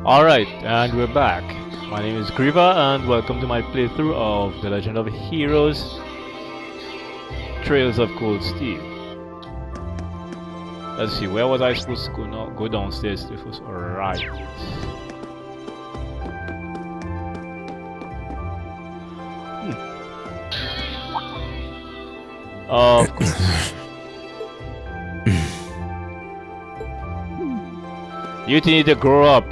Alright, and we're back. My name is Griever, and welcome to my playthrough of The Legend of Heroes Trails of Cold Steel. Let's see, where was I supposed to go now? Go downstairs first. Alright. Of course. You two need to grow up.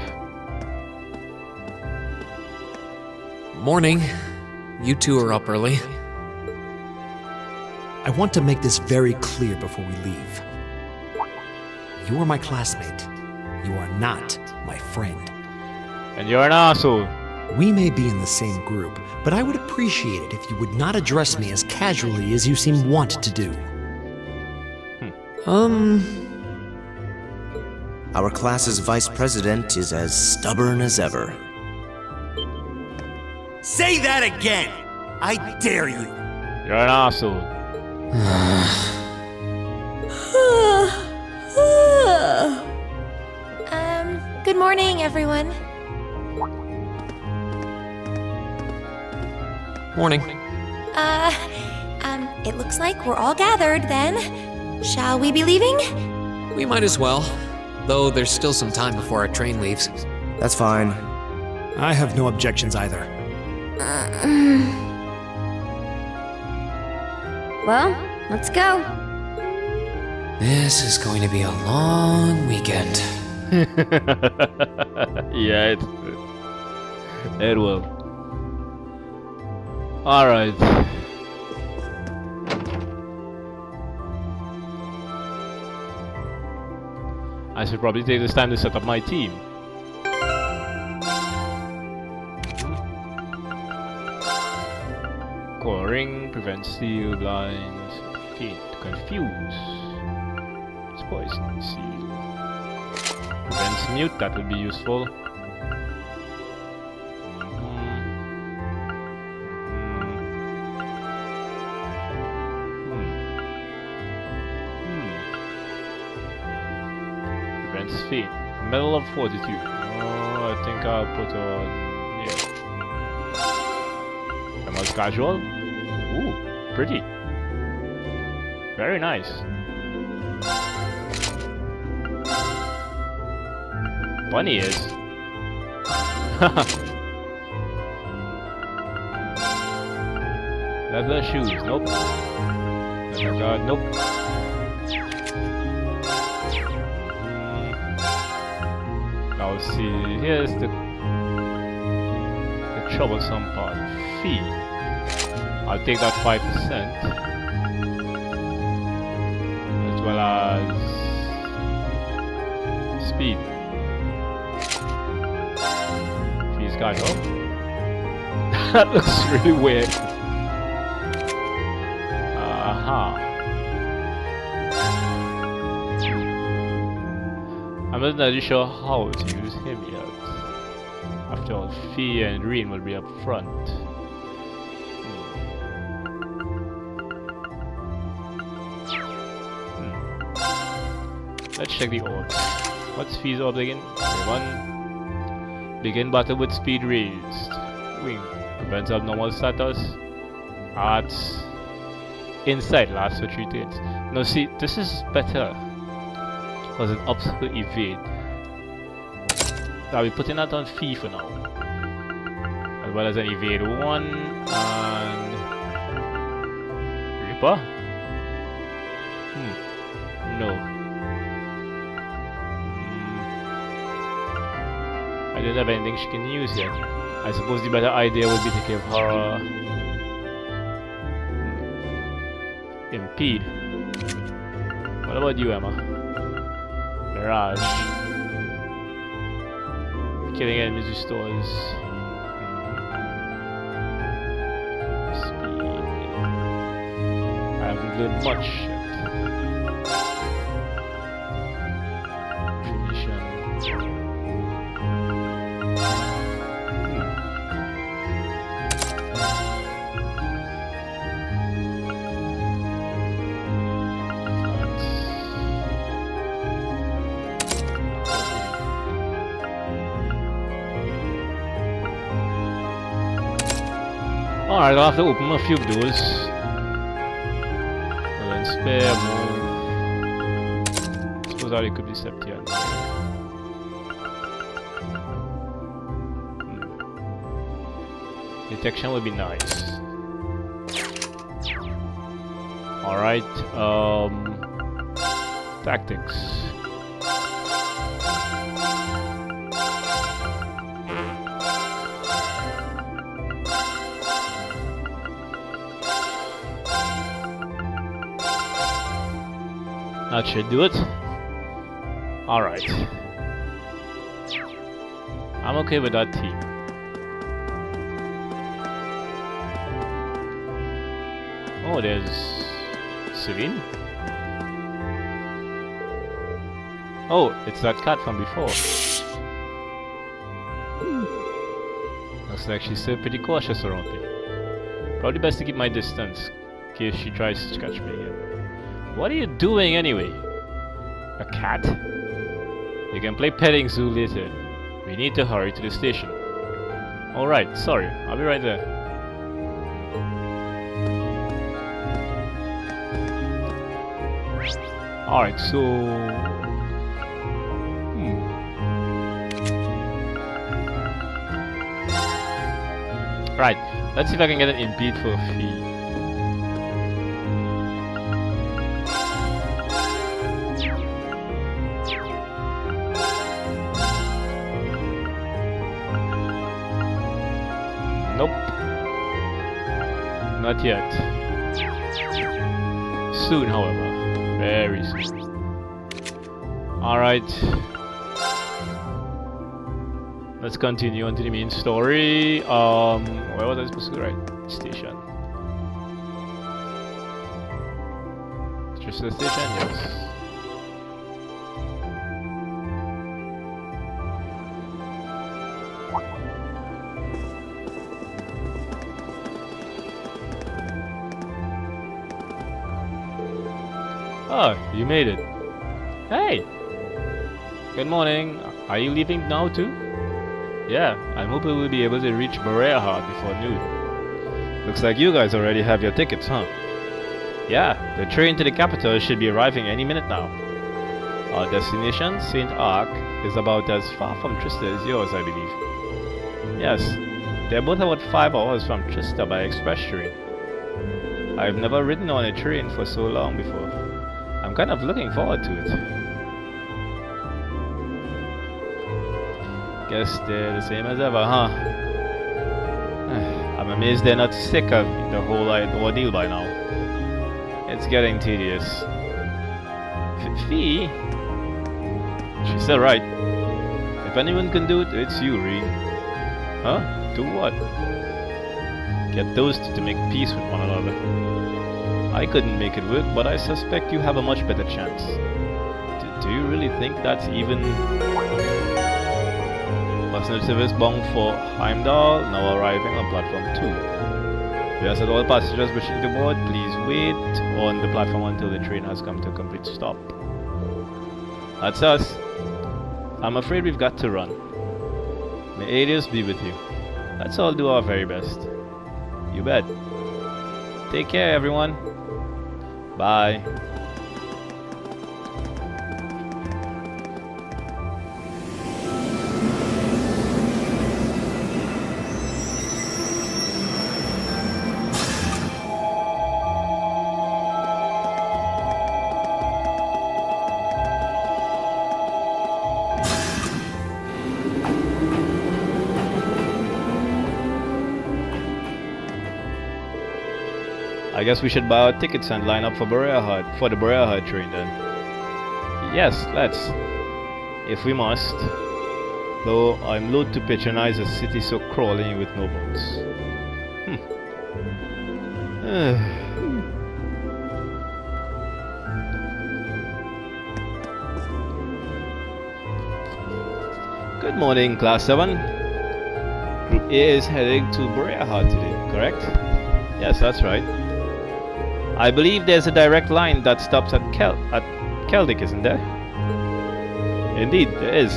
Morning. You two are up early. I want to make this very clear before we leave. You are my classmate. You are not my friend. And you're an asshole. We may be in the same group, but I would appreciate it if you would not address me as casually as you seem want to do. Our class's vice president is as stubborn as ever. Say that again! I dare you! You're an asshole. Good morning, everyone. Morning. It looks like we're all gathered then. Shall we be leaving? We might as well, though there's still some time before our train leaves. That's fine. I have no objections either. Well, let's go. This is going to be a long weekend. Yeah, it will. Alright. I should probably take this time to set up my team. Core ring, prevent steel, blinds, feet, confuse. It's poison, seal. Prevents mute, that would be useful. Prevents feet. Medal of Fortitude. Oh, I think I'll put on. Yeah. Am I casual? Ooh, pretty. Very nice. Bunny is. Leather shoes. Nope. Leather guard. Nope. Now see. Here's the troublesome part. Fee. I'll take that 5%. As well as speed. Fees casual. That looks really weird. I'm not entirely sure how to use him yet. After all, Fee and Reen will be up front. Let's check the orbs. What's Fee's orb again? 1. Begin battle with speed raised. Wing. Prevents abnormal status. Arts. Insight lasts for 3 turns. Now see, this is better. Because it ups her evade. I'll be putting that on Fee for now. As well as an evade 1 and Reaper? No. I don't have anything she can use yet. I suppose the better idea would be to give her Impede. What about you, Emma? Mirage. Killing enemies restores speed. I haven't learned much yet. Tradition. Alright, I'll have to open a few doors. And then spare, move. Suppose I could be Septian. Detection would be nice. Alright, tactics. That should do it. Alright. I'm okay with that team. Oh, there's Celine. Oh, it's that cat from before. Looks like she's still pretty cautious around me. Probably best to keep my distance in case she tries to catch me again. What are you doing anyway? A cat? You can play petting zoo later. We need to hurry to the station. Alright, sorry. I'll be right there. Alright, so... Right, let's see if I can get an impede for a fee. Nope. Not yet. Soon, however. Very soon. Alright. Let's continue on to the main story. Where was I supposed to go? Right. Station. Just the station? Yes. Oh, you made it. Hey! Good morning. Are you leaving now too? Yeah, I'm hoping we'll be able to reach Heart before noon. Looks like you guys already have your tickets, huh? Yeah, the train to the capital should be arriving any minute now. Our destination, St. Ark, is about as far from Trista as yours, I believe. Yes, they're both about 5 hours from Trista by express train. I've never ridden on a train for so long before. I'm kind of looking forward to it. Guess they're the same as ever, huh? I'm amazed they're not sick of the whole ordeal by now. It's getting tedious. Fee? She's still right. If anyone can do it, it's you, Reed. Huh? Do what? Get those two to make peace with one another. I couldn't make it work, but I suspect you have a much better chance. Do you really think that's even... Passenger service bound for Heimdall, now arriving on platform 2. We ask that all passengers wishing to board, please wait on the platform until the train has come to a complete stop. That's us. I'm afraid we've got to run. May Adios be with you. Let's all do our very best. You bet. Take care, everyone. Bye. I guess we should buy our tickets and line up for the Heart train then. Yes, let's. If we must. Though I'm loath to patronize a city so crawling with nobles. Good morning, Class 7. Group A is heading to Heart today, correct? Yes, that's right. I believe there's a direct line that stops at Keldic, isn't there? Indeed, there is.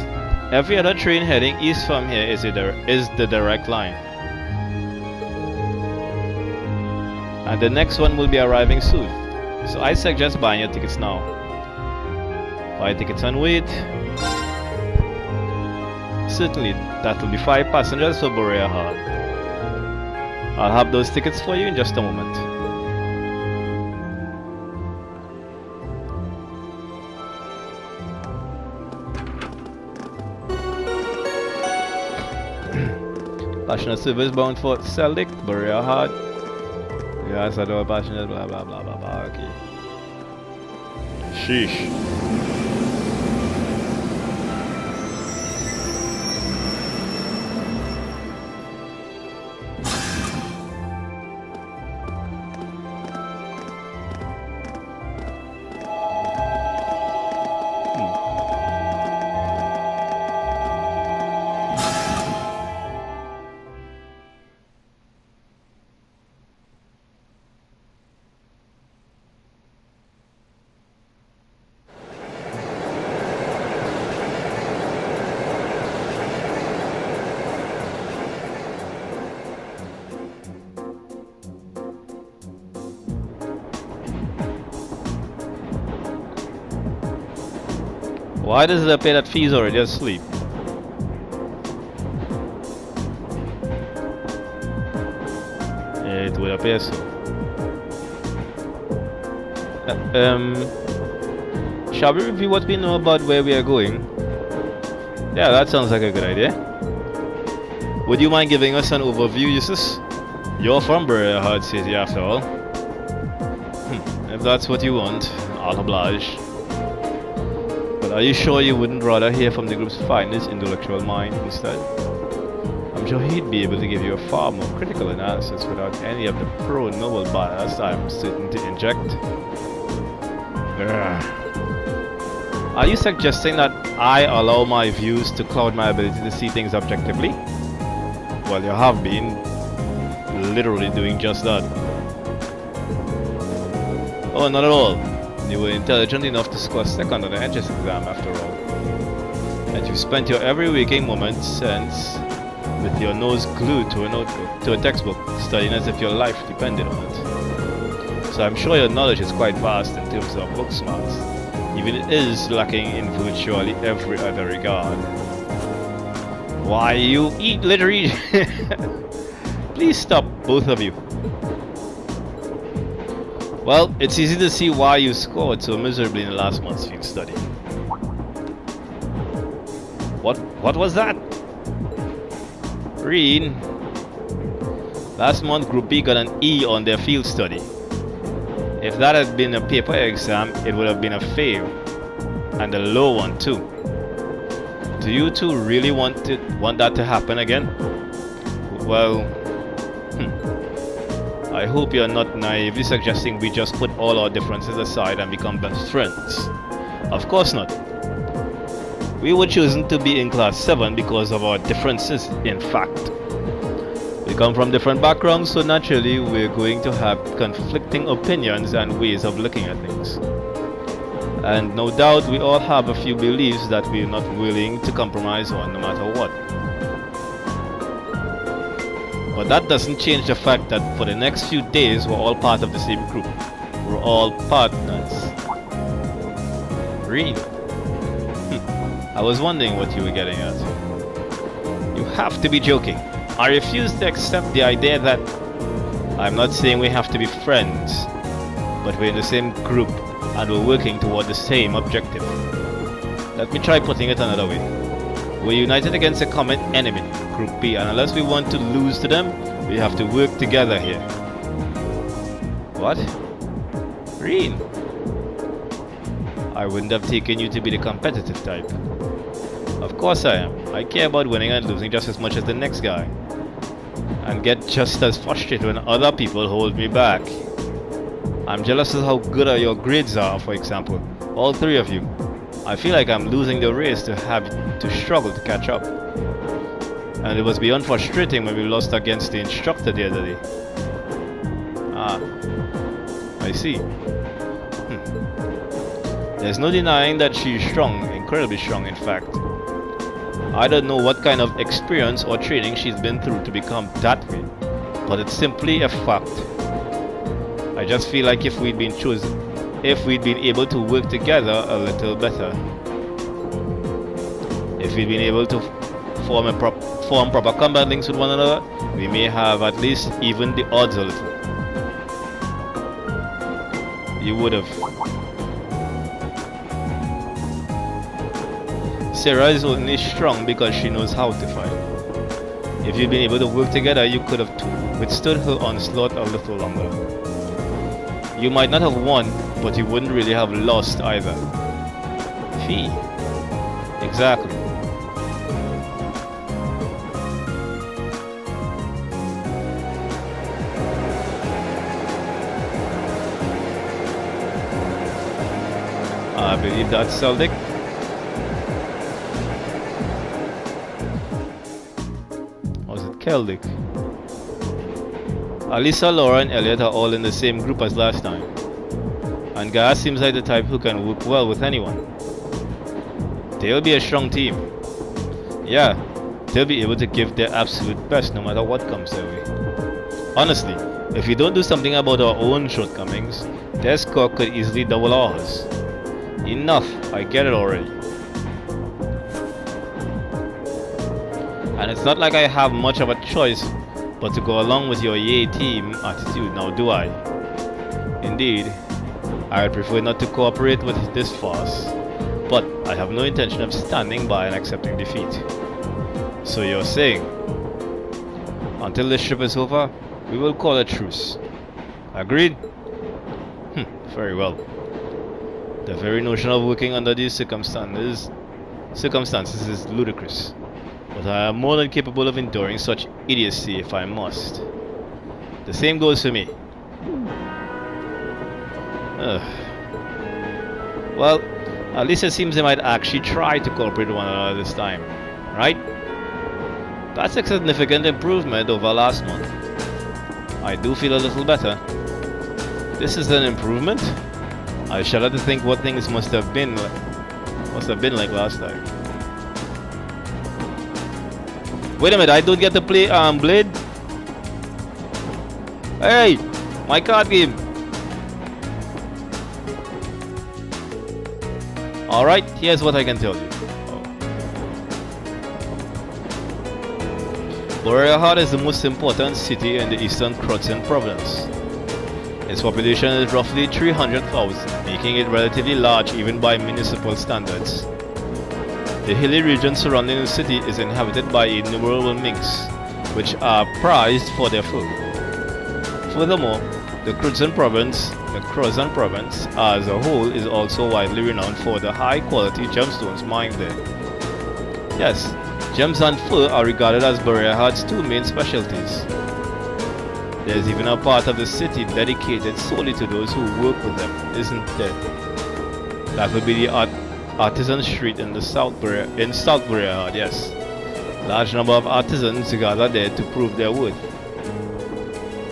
Every other train heading east from here is the direct line. and the next one will be arriving soon. So I suggest buying your tickets now. Buy tickets and wait. Certainly, that will be 5 passengers for Borea Hall. I'll have those tickets for you in just a moment. Passenger service bound for Celtic, Borea Hall. Yes, I know passengers, blah blah blah blah blah. Okay. Sheesh. Why does it appear that Fee's already asleep? It would appear so. Shall we review what we know about where we are going? Yeah, that sounds like a good idea. Would you mind giving us an overview, Eustace? You're from Borea City after all. If that's what you want, I'll oblige. But are you sure you wouldn't rather hear from the group's finest intellectual mind instead? I'm sure he'd be able to give you a far more critical analysis without any of the pro-noble bias I'm certain to inject. Are you suggesting that I allow my views to cloud my ability to see things objectively? Well, you have been literally doing just that. Oh, not at all. You were intelligent enough to score second on the entrance exam after all. And you spent your every waking moment since with your nose glued to a notebook, to a textbook, studying as if your life depended on it. So I'm sure your knowledge is quite vast in terms of book smarts, even it is lacking in virtually every other regard. Why, you eat literally... Please stop, both of you. Well, it's easy to see why you scored so miserably in the last month's field study. What was that? Read. Last month Group B got an E on their field study. If that had been a paper exam, it would have been a fail. And a low one too. Do you two really want that to happen again? Well, I hope you're not naively suggesting we just put all our differences aside and become best friends. Of course not. We were chosen to be in class 7 because of our differences, in fact. We come from different backgrounds, so naturally we're going to have conflicting opinions and ways of looking at things. And no doubt we all have a few beliefs that we're not willing to compromise on no matter what. But that doesn't change the fact that for the next few days we're all part of the same group. We're all partners. Really? I was wondering what you were getting at. You have to be joking. I refuse to accept the idea that... I'm not saying we have to be friends, but we're in the same group and we're working toward the same objective. Let me try putting it another way. We're united against a common enemy, Group B, and unless we want to lose to them, we have to work together here. What? Green? I wouldn't have taken you to be the competitive type. Of course I am. I care about winning and losing just as much as the next guy. And get just as frustrated when other people hold me back. I'm jealous of how good your grades are, for example. All 3 of you. I feel like I'm losing the race to have to struggle to catch up. And it was beyond frustrating when we lost against the instructor the other day. Ah, I see. There's no denying that she's strong, incredibly strong in fact. I don't know what kind of experience or training she's been through to become that way, but it's simply a fact. I just feel like if we'd been able to work together a little better, if we'd been able to form proper combat links with one another, we may have at least evened the odds a little. You would have. Sarah is only strong because she knows how to fight. If you'd been able to work together, you could have withstood her onslaught a little longer. You might not have won, but you wouldn't really have lost either. Fee. Exactly. I believe that's Celtic. Or was it Celtic? Alisa, Laura, and Elliot are all in the same group as last time. And Gaia seems like the type who can work well with anyone. They'll be a strong team. Yeah, they'll be able to give their absolute best no matter what comes their way. Honestly, if we don't do something about our own shortcomings, their score could easily double ours. Enough, I get it already. And it's not like I have much of a choice but to go along with your yay team attitude, now do I? Indeed, I would prefer not to cooperate with this farce, but I have no intention of standing by and accepting defeat. So you're saying, until this trip is over, we will call a truce. Agreed? Very well. The very notion of working under these circumstances is ludicrous. But I am more than capable of enduring such idiocy if I must. The same goes for me. Well, at least it seems they might actually try to cooperate with one another this time, right? That's a significant improvement over last month. I do feel a little better. This is an improvement? I shudder to think what things must have been like last time. Wait a minute, I don't get to play Blade? Hey! My card game! Alright, here's what I can tell you. Boreaheart is the most important city in the eastern Croatian province. Its population is roughly 300,000, making it relatively large even by municipal standards. The hilly region surrounding the city is inhabited by innumerable minks, which are prized for their fur. Furthermore, the Croatian province as a whole is also widely renowned for the high-quality gemstones mined there. Yes, gems and fur are regarded as Boreaheart's two main specialties. There is even a part of the city dedicated solely to those who work with them, isn't there? That would be the Artisan Street in South Boreaheart, yes. Large number of artisans gather there to prove their worth.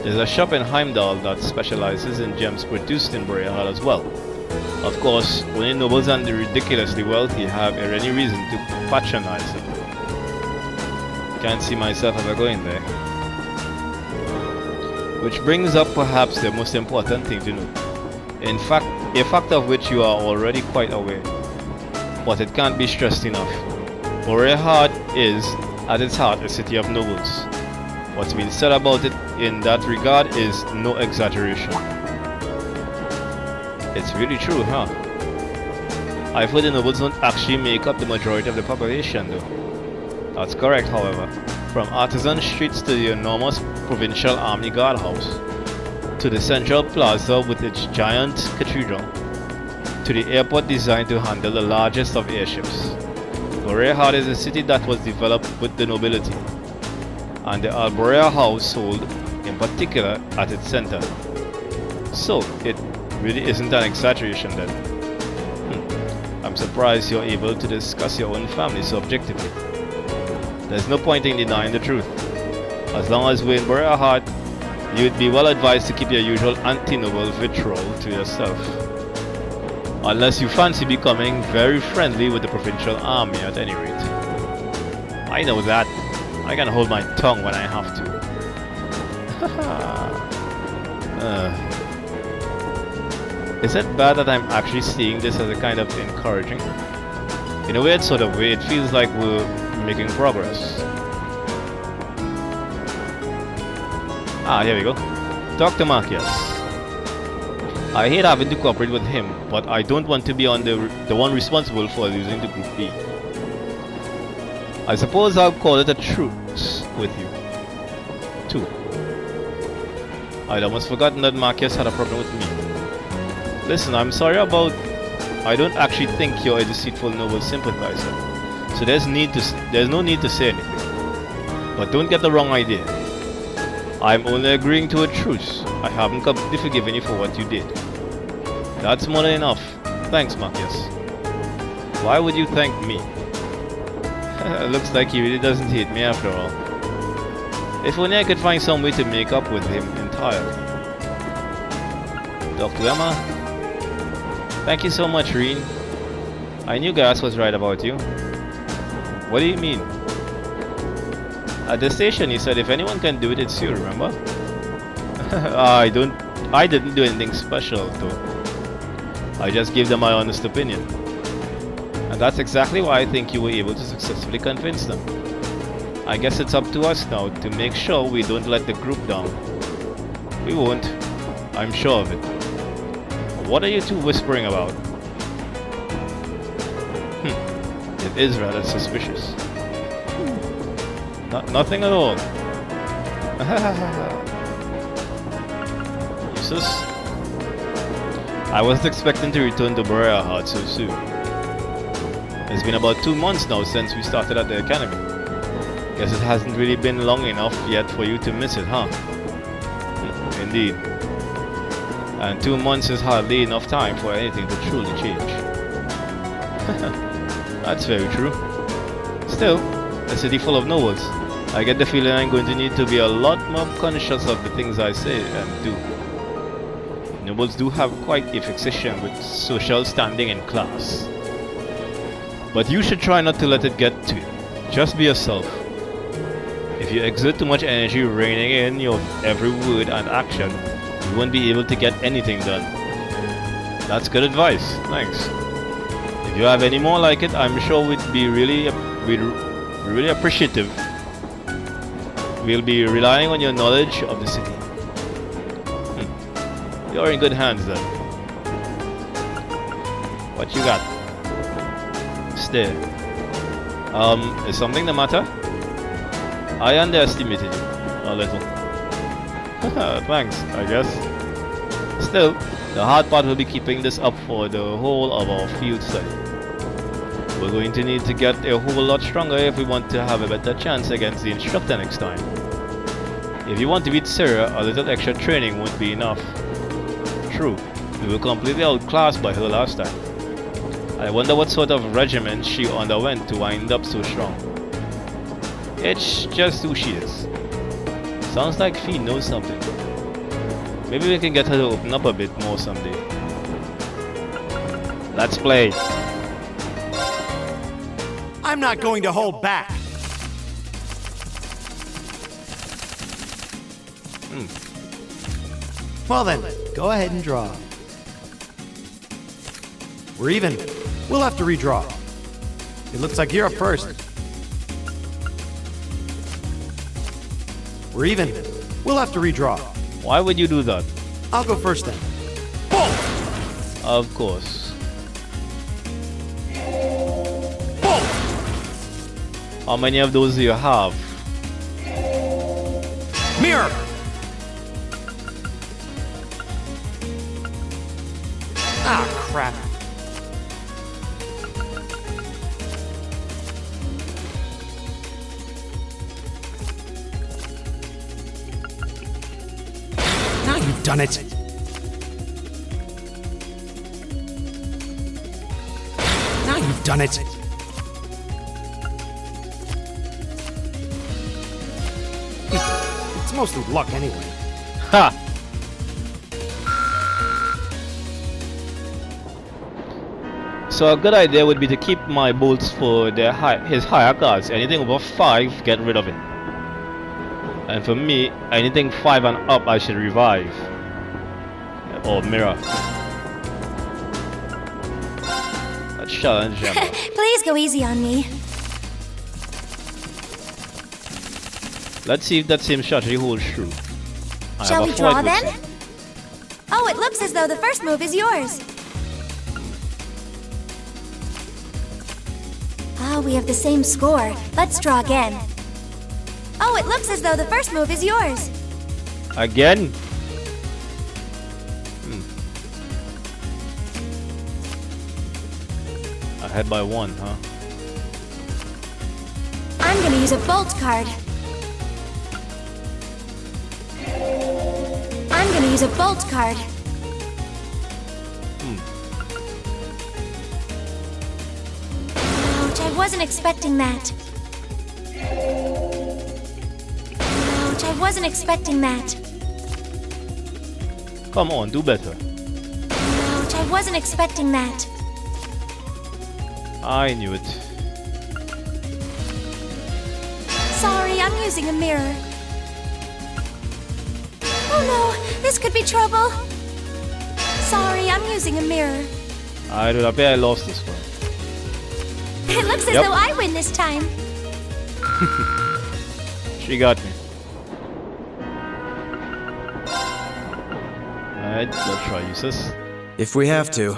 There's a shop in Heimdall that specializes in gems produced in Boreaheart as well. Of course, only nobles and the ridiculously wealthy have any reason to patronize them. Can't see myself ever going there. Which brings up perhaps the most important thing to note. In fact, a fact of which you are already quite aware. But it can't be stressed enough. Boreaheart is, at its heart, a city of nobles. What's been said about it in that regard is no exaggeration. It's really true, huh? I've heard the nobles don't actually make up the majority of the population, though. That's correct, however. From artisan streets to the enormous provincial army guardhouse, to the central plaza with its giant cathedral, to the airport designed to handle the largest of airships. Boreaheart is a city that was developed with the nobility, and the Alborea household in particular at its center. So, it really isn't an exaggeration then. I'm surprised you're able to discuss your own family so objectively. There's no point in denying the truth. As long as we're in Boreaheart, you'd be well advised to keep your usual anti-noble vitriol to yourself. Unless you fancy becoming very friendly with the provincial army at any rate. I know that. I can hold my tongue when I have to. Is it bad that I'm actually seeing this as a kind of encouraging? In a weird sort of way, it feels like we're making progress. Ah, here we go. Dr. Marcus. I hate having to cooperate with him, but I don't want to be on the one responsible for losing to Group B. I suppose I'll call it a truce with you, too. I'd almost forgotten that Marcus had a problem with me. Listen, I'm sorry about... I don't actually think you're a deceitful noble sympathizer, so there's no need to say anything. But don't get the wrong idea. I'm only agreeing to a truce. I haven't completely forgiven you for what you did. That's more than enough. Thanks, Marcus. Why would you thank me? Looks like he really doesn't hate me after all. If only I could find some way to make up with him entirely. Dr. Emma? Thank you so much, Reen. I knew Gas was right about you. What do you mean? At the station, he said if anyone can do it, it's you, remember? I didn't do anything special, though. I just gave them my honest opinion. And that's exactly why I think you were able to successfully convince them. I guess it's up to us now to make sure we don't let the group down. We won't. I'm sure of it. What are you two whispering about? It is rather suspicious. Nothing at all. Useless. I wasn't expecting to return to Berea Heart so soon. It's been about 2 months now since we started at the academy. Guess it hasn't really been long enough yet for you to miss it, huh? Indeed. And 2 months is hardly enough time for anything to truly change. That's very true. Still, a city full of nobles. I get the feeling I'm going to need to be a lot more conscious of the things I say and do. Nobles do have quite a fixation with social standing and class. But you should try not to let it get to you. Just be yourself. If you exert too much energy reining in your every word and action, you won't be able to get anything done. That's good advice. Thanks. If you have any more like it, I'm sure we'd be really appreciative. We'll be relying on your knowledge of the city. You're in good hands then. What you got? Stare. Is something the matter? I underestimated you a little. Thanks, I guess. Still, the hard part will be keeping this up for the whole of our field study. We're going to need to get a whole lot stronger if we want to have a better chance against the instructor next time. If you want to beat Sarah, a little extra training won't be enough. True, we were completely outclassed by her last time. I wonder what sort of regimen she underwent to wind up so strong. It's just who she is. Sounds like Fee knows something. Maybe we can get her to open up a bit more someday. Let's play. I'm not going to hold back. Well then, go ahead and draw. We're even. We'll have to redraw. It looks like you're up first. We're even. We'll have to redraw. Why would you do that? I'll go first then. Of course. How many of those do you have? Mirror! Ah, crap. Now you've done it. Now you've done it. It's mostly luck anyway. Ha! So a good idea would be to keep my bolts for his higher cards. Anything over 5, get rid of it. And for me, anything 5 and up I should revive. Or mirror. Let's challenge them. Please go easy on me. Let's see if that same strategy holds true. I Shall have a we draw fight with then? him. Oh, it looks as though the first move is yours. Ah, we have the same score. Let's draw again. Oh, it looks as though the first move is yours. Again? Ahead by 1, huh? I'm gonna use a bolt card. I'm gonna use a bolt card. Ouch, I wasn't expecting that. Ouch, I wasn't expecting that. Come on, do better. Ouch, I wasn't expecting that. I knew it. Sorry, I'm using a mirror. Oh no, this could be trouble. Sorry, I'm using a mirror. I do not I lost this one. It looks as Yep. though I win this time. She got me. Alright, let's try uses. If we have to.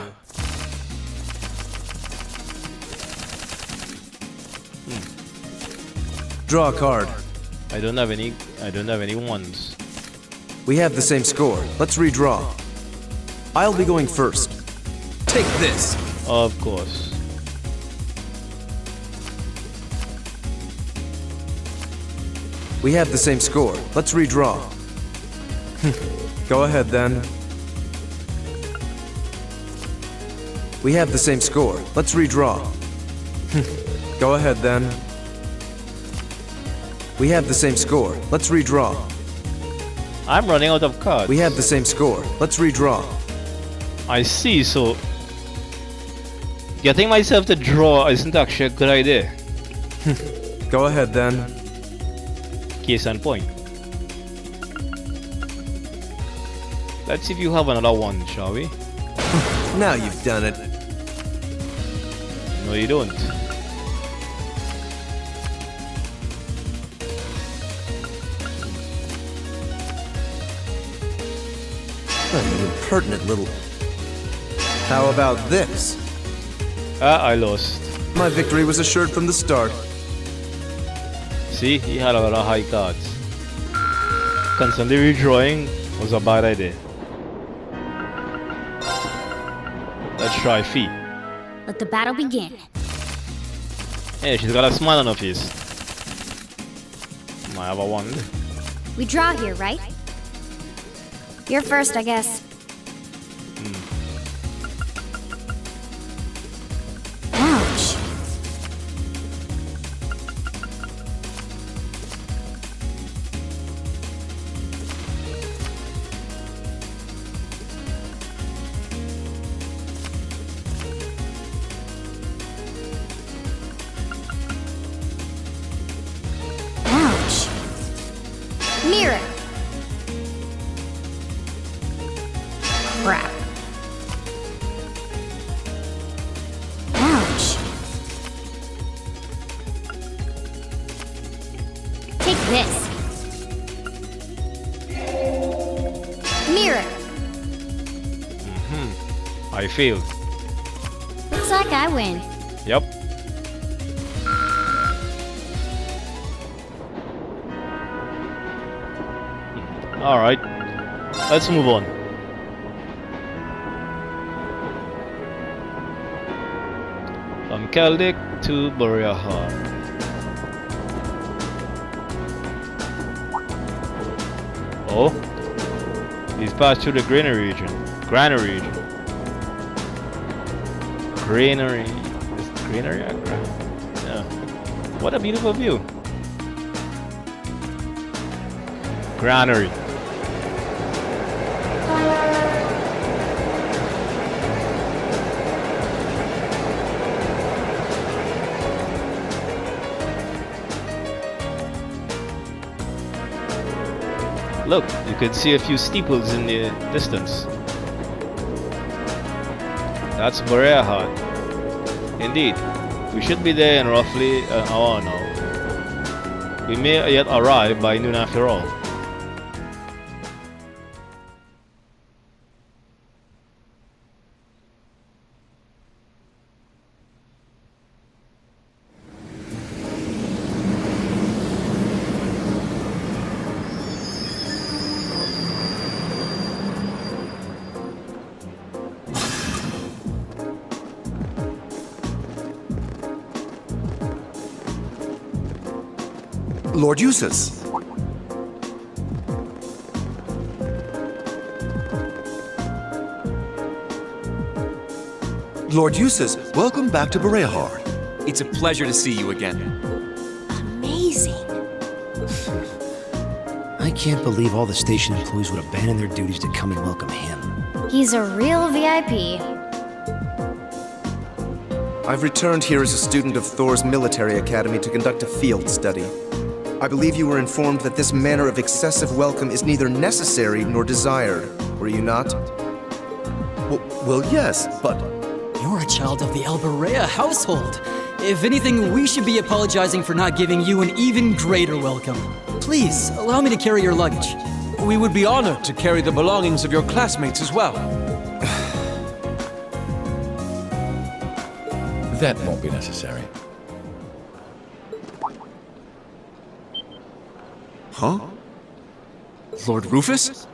Draw a card. I don't have any ones. We have the same score. Let's redraw. I'll be going first. Take this. Of course. We have the same score. Let's redraw. Go ahead then. We have the same score. Let's redraw. Go ahead then. We have the same score. Let's redraw. I'm running out of cards. We have the same score. Let's redraw. I see, so getting myself to draw isn't actually a good idea. Go ahead then. Case in point. Let's see if you have another one, shall we? Now you've done it. No, you don't. What an impertinent little... How about this? I lost. My victory was assured from the start. See, he had a lot of high cards. Constantly redrawing was a bad idea. Let's try Fee. Let the battle begin. Hey, she's got a smile on her face. Might have a wand. We draw here, right? You're first, I guess. Ouch. Ouch. Mirror. Crap. Ouch. Take this. Mirror. I failed. Looks like I win. Yep. Alright. Let's move on. From Celtic to Boreal. Oh, he's passed through the granary region. Granary region. Granary. Is it granary or yeah. What a beautiful view. Granary. Look, you can see a few steeples in the distance. That's Boreal. Indeed, we should be there in roughly an hour now. We may yet arrive by noon after all. Lord Eustace. Lord Eustace, welcome back to Bereahard. It's a pleasure to see you again. Amazing. I can't believe all the station employees would abandon their duties to come and welcome him. He's a real VIP. I've returned here as a student of Thor's military academy to conduct a field study. I believe you were informed that this manner of excessive welcome is neither necessary nor desired, were you not? Well, yes, but... You're a child of the Alberea household. If anything, we should be apologizing for not giving you an even greater welcome. Please, allow me to carry your luggage. We would be honored to carry the belongings of your classmates as well. That won't be necessary. Huh? Lord Rufus?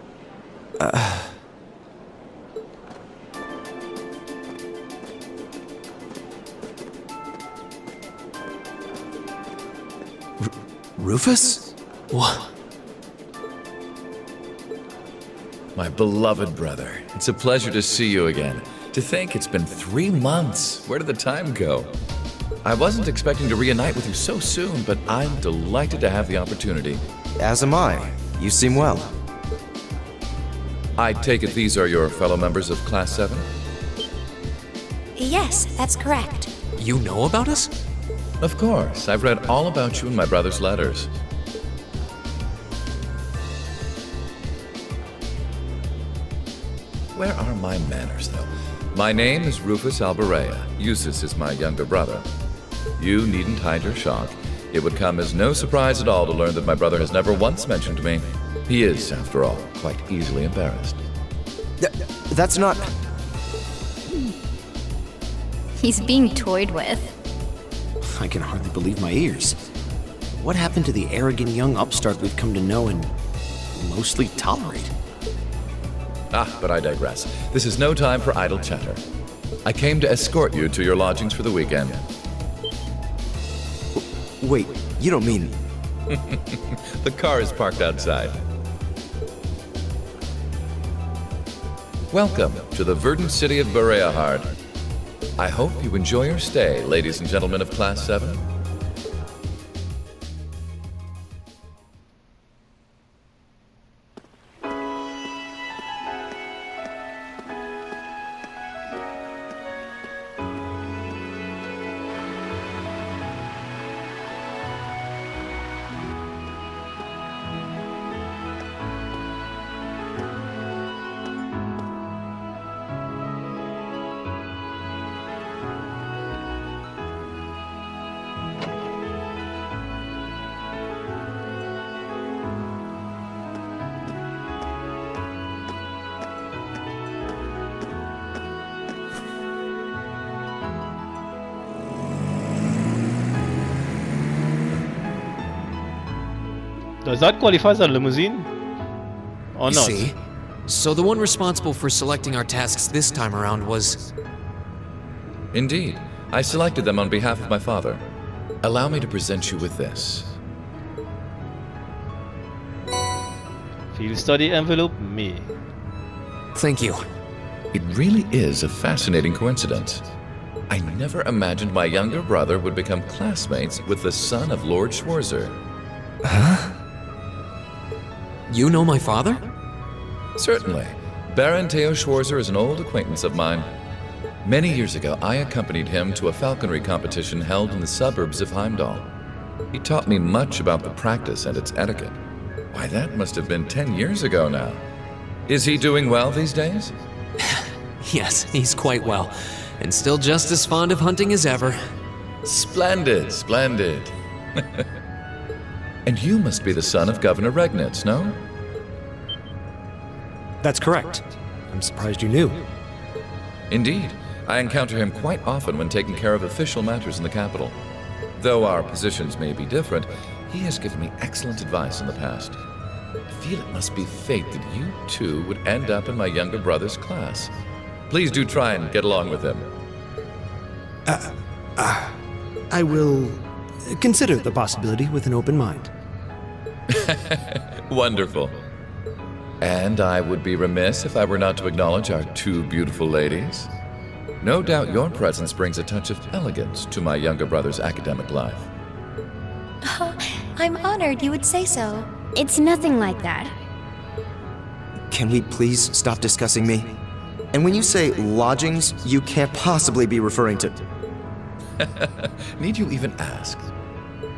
Rufus? What? My beloved brother, it's a pleasure to see you again. To think it's been 3 months. Where did the time go? I wasn't expecting to reunite with you so soon, but I'm delighted to have the opportunity. As am I. You seem well. I take it these are your fellow members of Class 7? Yes, that's correct. You know about us? Of course. I've read all about you in my brother's letters. Where are my manners, though? My name is Rufus Alberea. Eustace is my younger brother. You needn't hide your shock. It would come as no surprise at all to learn that my brother has never once mentioned me. He is, after all, quite easily embarrassed. That's not... He's being toyed with. I can hardly believe my ears. What happened to the arrogant young upstart we've come to know and mostly tolerate? But I digress. This is no time for idle chatter. I came to escort you to your lodgings for the weekend. Wait, you don't mean... The car is parked outside. Welcome to the verdant city of Bereahard. I hope you enjoy your stay, ladies and gentlemen of Class 7. Does that qualify as a limousine? Or not? See? So the one responsible for selecting our tasks this time around was... Indeed. I selected them on behalf of my father. Allow me to present you with this. Field study envelope, me. Thank you. It really is a fascinating coincidence. I never imagined my younger brother would become classmates with the son of Lord Schwarzer. Huh? You know my father? Certainly. Baron Theo Schwarzer is an old acquaintance of mine. Many years ago, I accompanied him to a falconry competition held in the suburbs of Heimdall. He taught me much about the practice and its etiquette. Why, that must have been 10 years ago now. Is he doing well these days? Yes, he's quite well. and still just as fond of hunting as ever. Splendid, splendid. And you must be the son of Governor Regnitz, no? That's correct. I'm surprised you knew. Indeed. I encounter him quite often when taking care of official matters in the capital. Though our positions may be different, he has given me excellent advice in the past. I feel it must be fate that you two would end up in my younger brother's class. Please do try and get along with him. I will consider the possibility with an open mind. Wonderful. And I would be remiss if I were not to acknowledge our two beautiful ladies. No doubt your presence brings a touch of elegance to my younger brother's academic life. I'm honored you would say so. It's nothing like that. Can we please stop discussing me? And when you say lodgings, you can't possibly be referring to... Need you even ask?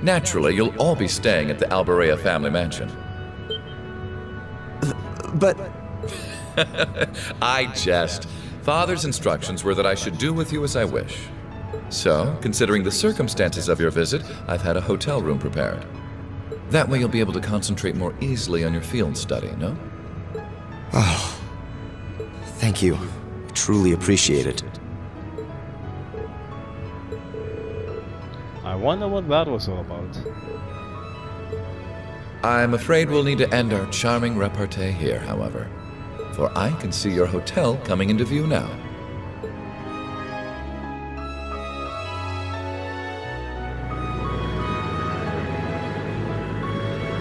Naturally, you'll all be staying at the Alberea family mansion. But... I jest. Father's instructions were that I should do with you as I wish. So, considering the circumstances of your visit, I've had a hotel room prepared. That way you'll be able to concentrate more easily on your field study, no? Oh, thank you. I truly appreciate it. I wonder what that was all about. I'm afraid we'll need to end our charming repartee here, however. For I can see your hotel coming into view now.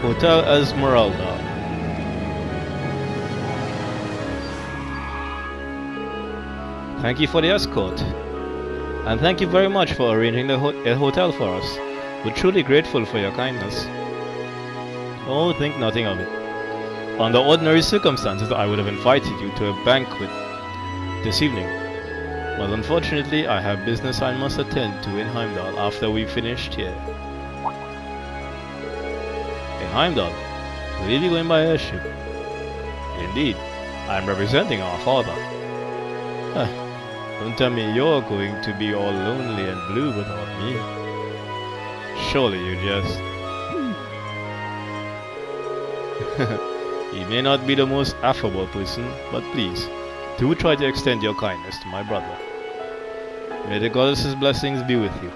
Hotel Esmeralda. Thank you for the escort. And thank you very much for arranging the hotel for us. We're truly grateful for your kindness. Oh, think nothing of it. Under ordinary circumstances, I would have invited you to a banquet this evening. But unfortunately, I have business I must attend to in Heimdall after we've finished here. In Heimdall? Will you be going by airship? Indeed, I'm representing our father. Don't tell me you're going to be all lonely and blue without me. Surely you just... He may not be the most affable person, but please, do try to extend your kindness to my brother. May the goddess's blessings be with you.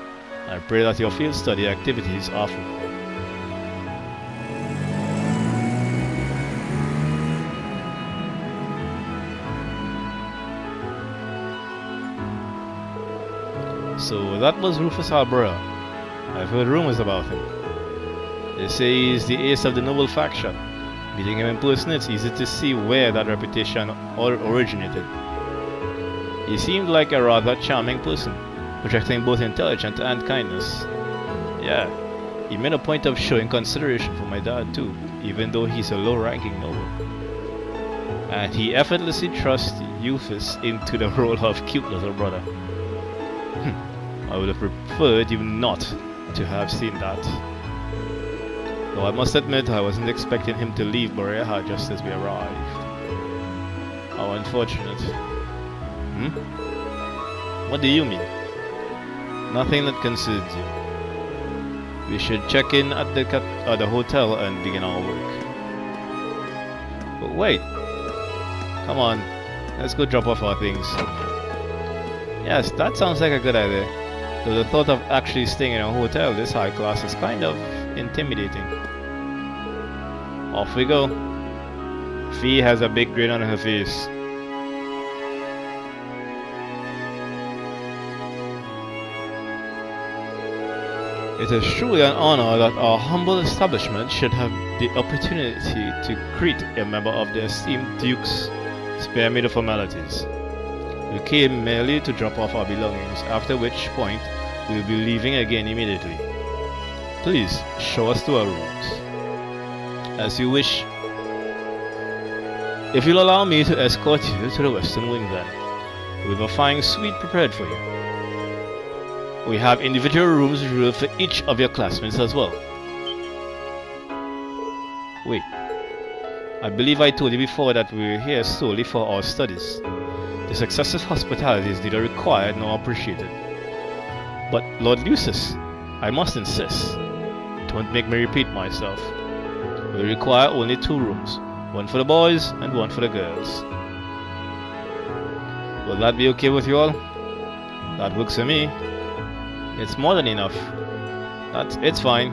I pray that your field study activities are fruitful. So that was Rufus Albera. I've heard rumors about him. They say he's the ace of the noble faction. Meeting him in person, it's easy to see where that reputation originated. He seemed like a rather charming person, projecting both intelligence and kindness. Yeah, he made a point of showing consideration for my dad too, even though he's a low-ranking noble. And he effortlessly thrust Rufus into the role of cute little brother. I would have preferred you not to have seen that. Though I must admit I wasn't expecting him to leave Boreha just as we arrived. How unfortunate. What do you mean? Nothing that concerns you. We should check in at the hotel and begin our work. But wait. Come on. Let's go drop off our things. Yes, that sounds like a good idea. Though the thought of actually staying in a hotel this high class is kind of intimidating. Off we go. Fee has a big grin on her face. It is truly an honor that our humble establishment should have the opportunity to greet a member of the esteemed Dukes. Spare me the formalities. We came merely to drop off our belongings, after which point we will be leaving again immediately. Please, show us to our rooms. As you wish. If you'll allow me to escort you to the western wing then, we have a fine suite prepared for you. We have individual rooms reserved for each of your classmates as well. Wait, I believe I told you before that we were here solely for our studies. This excessive hospitality is neither required nor appreciated. But, Lord Lucius, I must insist. Don't make me repeat myself. We require only 2 rooms, one for the boys and one for the girls. Will that be okay with you all? That works for me. It's more than enough. It's fine.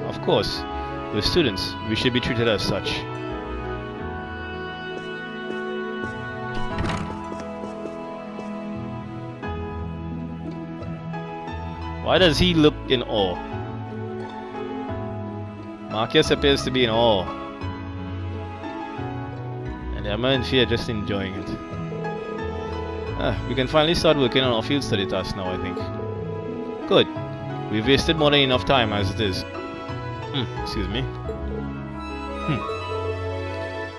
Of course, we're students. We should be treated as such. Why does he look in awe? Marcus appears to be in awe. And Emma and Fee are just enjoying it. We can finally start working on our field study task now, I think. Good. We've wasted more than enough time as it is. Excuse me.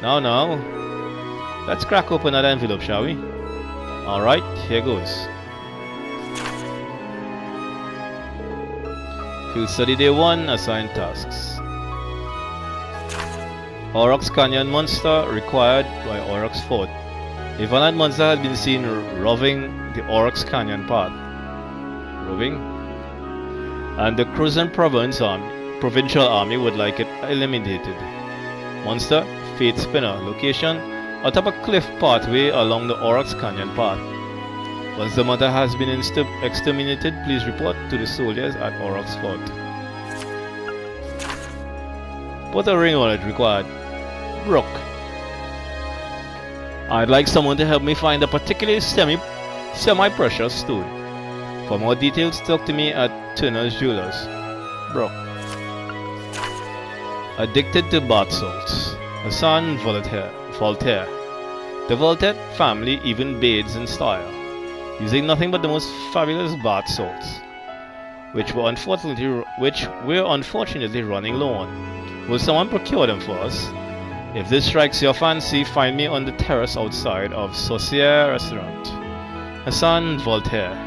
Now. Let's crack open that envelope, shall we? Alright, here goes. Field Study Day 1, assigned tasks. Aurochs Canyon monster required by Aurochs Fort. A Vanad monster has been seen roving the Aurochs Canyon path. Roving? And the Cruzen Provincial Army would like it eliminated. Monster, Fate Spinner. Location, atop a cliff pathway along the Aurochs Canyon path. Once the monster has been exterminated, please report to the soldiers at Aurochs Fort. Put a ring on it required. Brook. I'd like someone to help me find a particularly semi-precious stone. For more details, talk to me at Turner's Jewelers. Brook. Addicted to bath salts. Hassan Voltaire. The Voltaire family even bathes in style, using nothing but the most fabulous bath salts, which we're unfortunately running low on. Will someone procure them for us? If this strikes your fancy, find me on the terrace outside of Saucier Restaurant. Hassan Voltaire.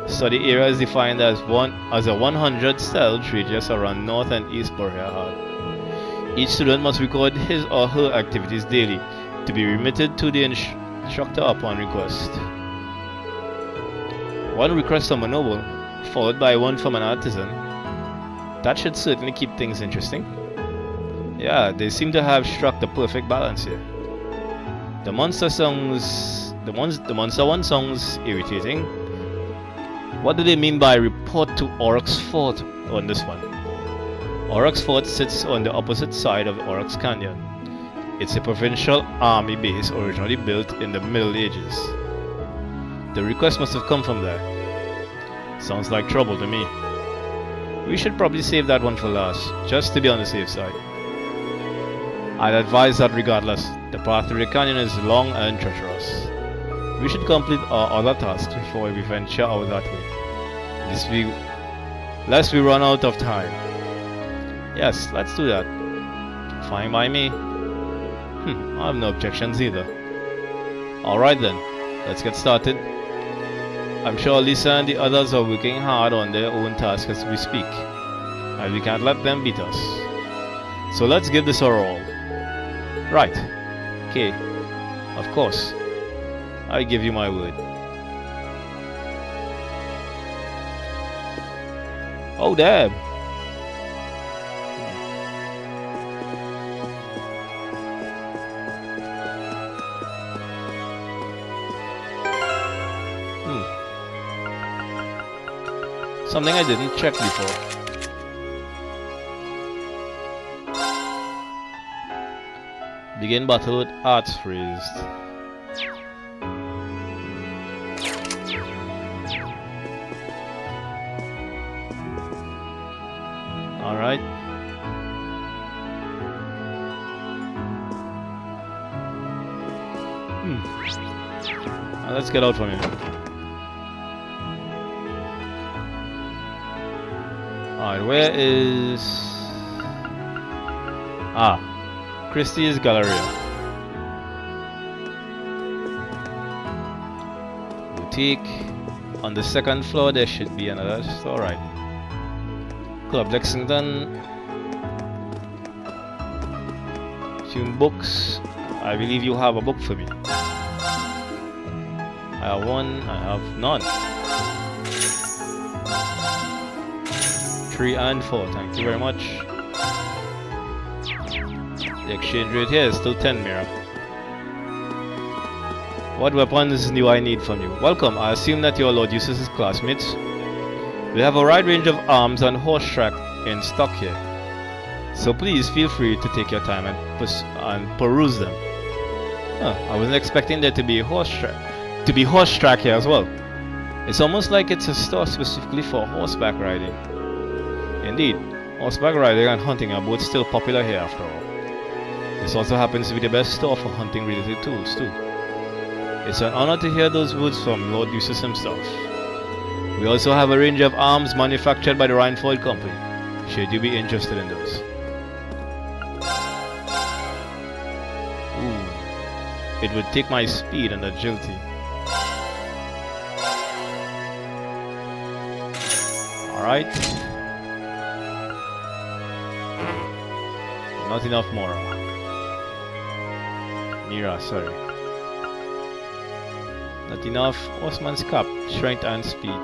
Study area is defined as a 100 cell radius around North and East Boreal. Each student must record his or her activities daily, to be remitted to the instructor upon request. One request from a noble, followed by one from an artisan. That should certainly keep things interesting. Yeah, they seem to have struck the perfect balance here. The monster one sounds irritating. What do they mean by report to Aurochs Fort on this one? Aurochs Fort sits on the opposite side of the Aurochs Canyon. It's a provincial army base originally built in the Middle Ages. The request must have come from there. Sounds like trouble to me. We should probably save that one for last, just to be on the safe side. I'd advise that regardless, the path to the canyon is long and treacherous. We should complete our other tasks before we venture out that way, lest we run out of time. Yes, let's do that. Fine by me. I have no objections either. Alright then, let's get started. I'm sure Lisa and the others are working hard on their own tasks as we speak, and we can't let them beat us. So let's give this a roll. Right. Okay. Of course. I give you my word. Oh damn. Something I didn't check before. Begin battle with arts raised. Alright. Now let's get out from here. Alright, where is... Christie's Galleria. Boutique. On the second floor there should be another store, right? Club Lexington. Few books. I believe you have a book for me. I have one, I have none. 3 and 4, thank you very much. The exchange rate here is still 10 Mira. What weapons do I need from you? Welcome, I assume that you are Lord Eustace's classmates. We have a wide range of arms and horse track in stock here. So please feel free to take your time and peruse them. Huh, I wasn't expecting there to be horse track here as well. It's almost like it's a store specifically for horseback riding. Indeed, horseback riding and hunting are both still popular here after all. This also happens to be the best store for hunting related tools too. It's an honor to hear those words from Lord Eustace himself. We also have a range of arms manufactured by the Rhineford Company, should you be interested in those. Ooh, it would take my speed and agility. Alright. Not enough Mira, sorry. Not enough horseman's cap, strength and speed.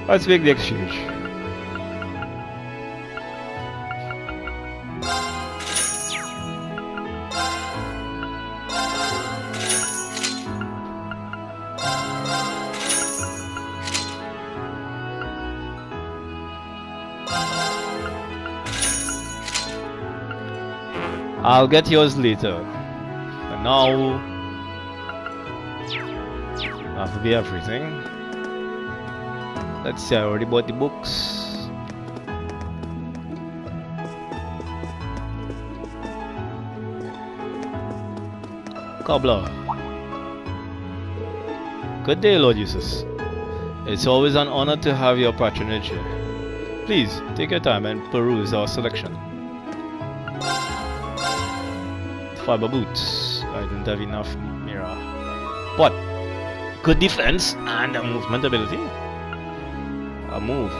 Let's make the exchange. I'll get yours later. And now that will be everything. Let's see, I already bought the books. Cobbler. Good day, Lord Eustace. It's always an honor to have your patronage here. Please, take your time and peruse our selection. Fiber boots. I don't have enough Mira. But good defense and a movement ability. A move.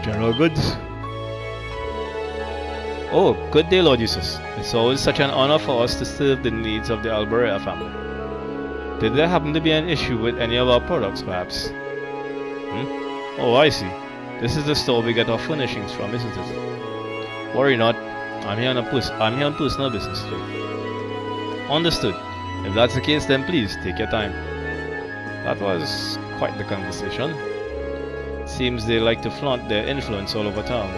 General goods. Oh, good day, Lord Eustace. It's always such an honor for us to serve the needs of the Alberea family. Did there happen to be an issue with any of our products, perhaps? Oh, I see. This is the store we get our furnishings from, isn't it? Worry not. I'm here on personal business today. Understood. If that's the case, then please take your time. That was quite the conversation. Seems they like to flaunt their influence all over town.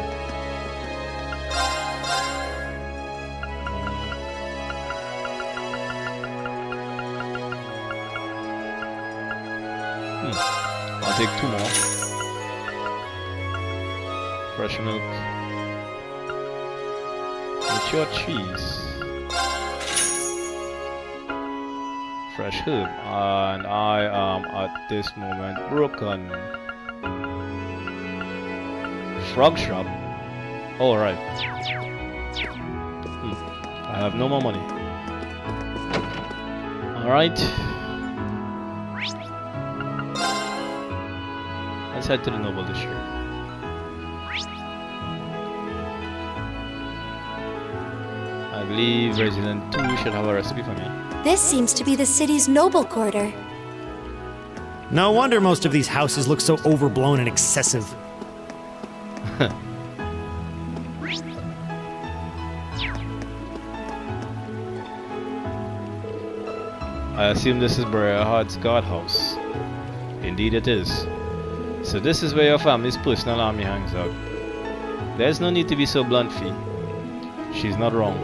I'll take 2 more. Fresh milk. Mature cheese. Fresh herb. And I am at this moment broken. Frog shop. Oh, right. I have no more money. Alright. Let's head to the Noble District. I believe Resident 2 should have a recipe for me. This seems to be the city's noble quarter. No wonder most of these houses look so overblown and excessive. I assume this is Briarheart's guardhouse. Indeed it is. So this is where your family's personal army hangs out. There's no need to be so blunt, Fee. She's not wrong.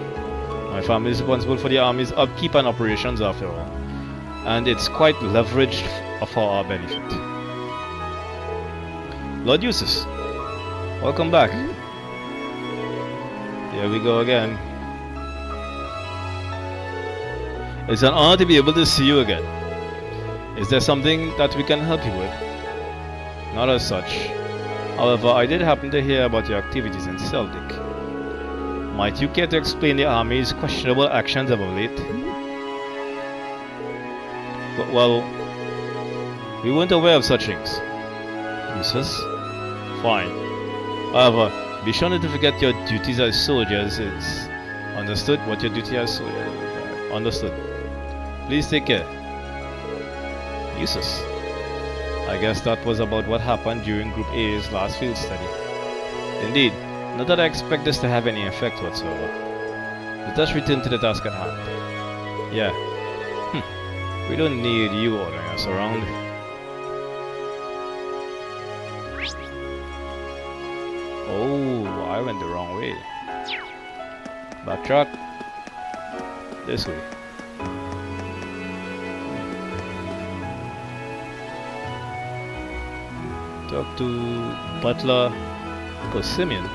My family is responsible for the army's upkeep and operations after all. And it's quite leveraged for our benefit. Lord Eustace, welcome back. Here we go again. It's an honor to be able to see you again. Is there something that we can help you with? Not as such. However, I did happen to hear about your activities in Celtic. Might you care to explain the army's questionable actions of late? Well, we weren't aware of such things. Useless? Fine. However, be sure not to forget your duties as soldiers. It's understood what your duty as soldiers. Understood. Please take care. Useless. I guess that was about what happened during Group A's last field study. Indeed, not that I expect this to have any effect whatsoever. Let us return to the task at hand. Yeah. We don't need you ordering us around. Oh, I went the wrong way. Backtrack. This way. Talk to Butler Simeon.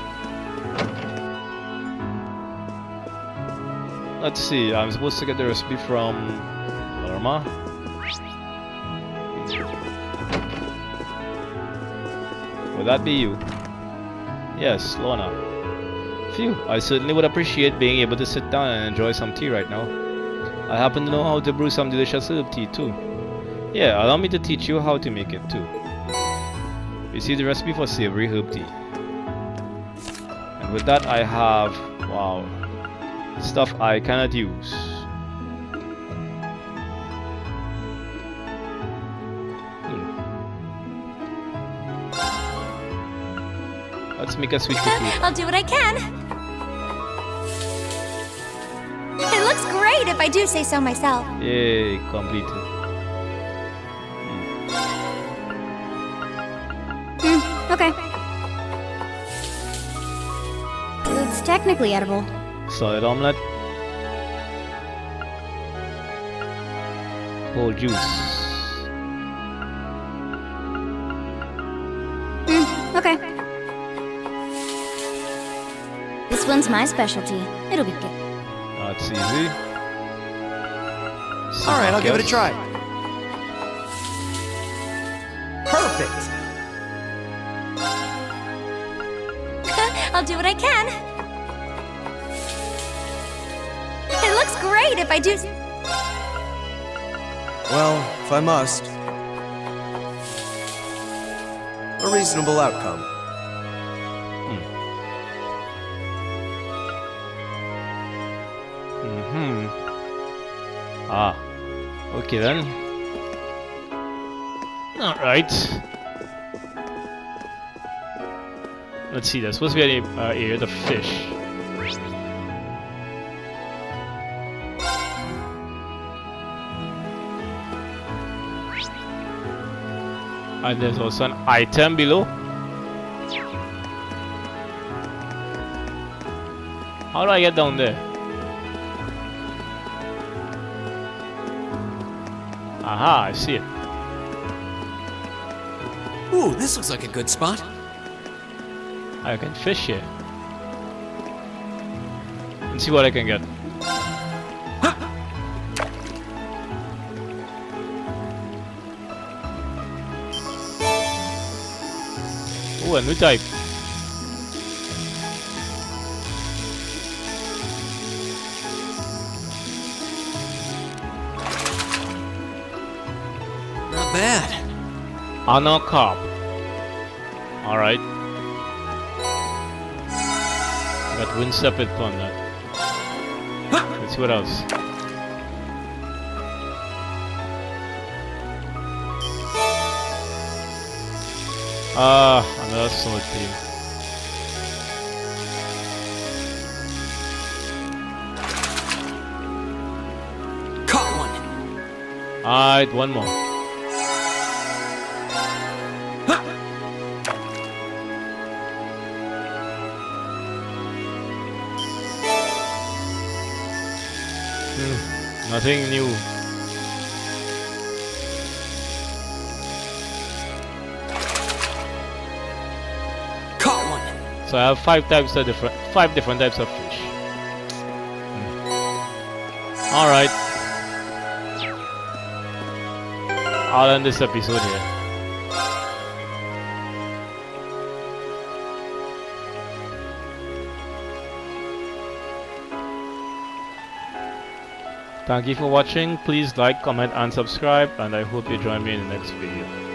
Let's see, I'm supposed to get the recipe from Lorma. Would that be you? Yes, Lorna. Phew, I certainly would appreciate being able to sit down and enjoy some tea right now. I happen to know how to brew some delicious herb tea too. Yeah, allow me to teach you how to make it too. Receive the recipe for savory herb tea. And with that I have, wow, stuff I cannot use. Let's make a sweet cookie. I'll do what I can. It looks great if I do say so myself. Yay, completed. Okay. It's technically edible. Solid omelette. Whole juice. Okay. This one's my specialty. It'll be good. That's easy. Alright, I'll give it a try. Perfect! I'll do what I can. It looks great if I do. Well, if I must. A reasonable outcome. Ah, okay then. Alright. Let's see, there's supposed to be an area to fish. And there's also an item below. How do I get down there? Aha, I see it. Ooh, this looks like a good spot. I can fish here. Let's see what I can get. Ooh, a new type. Not bad. Anna carp. Alright. Got wind separate on that. Let's see what else. Another sword team. Caught one. Alright, one more. Nothing new. Caught one. So I have five different types of fish. Alright. I'll end this episode here. Thank you for watching. Please like, comment, and subscribe, and I hope you join me in the next video.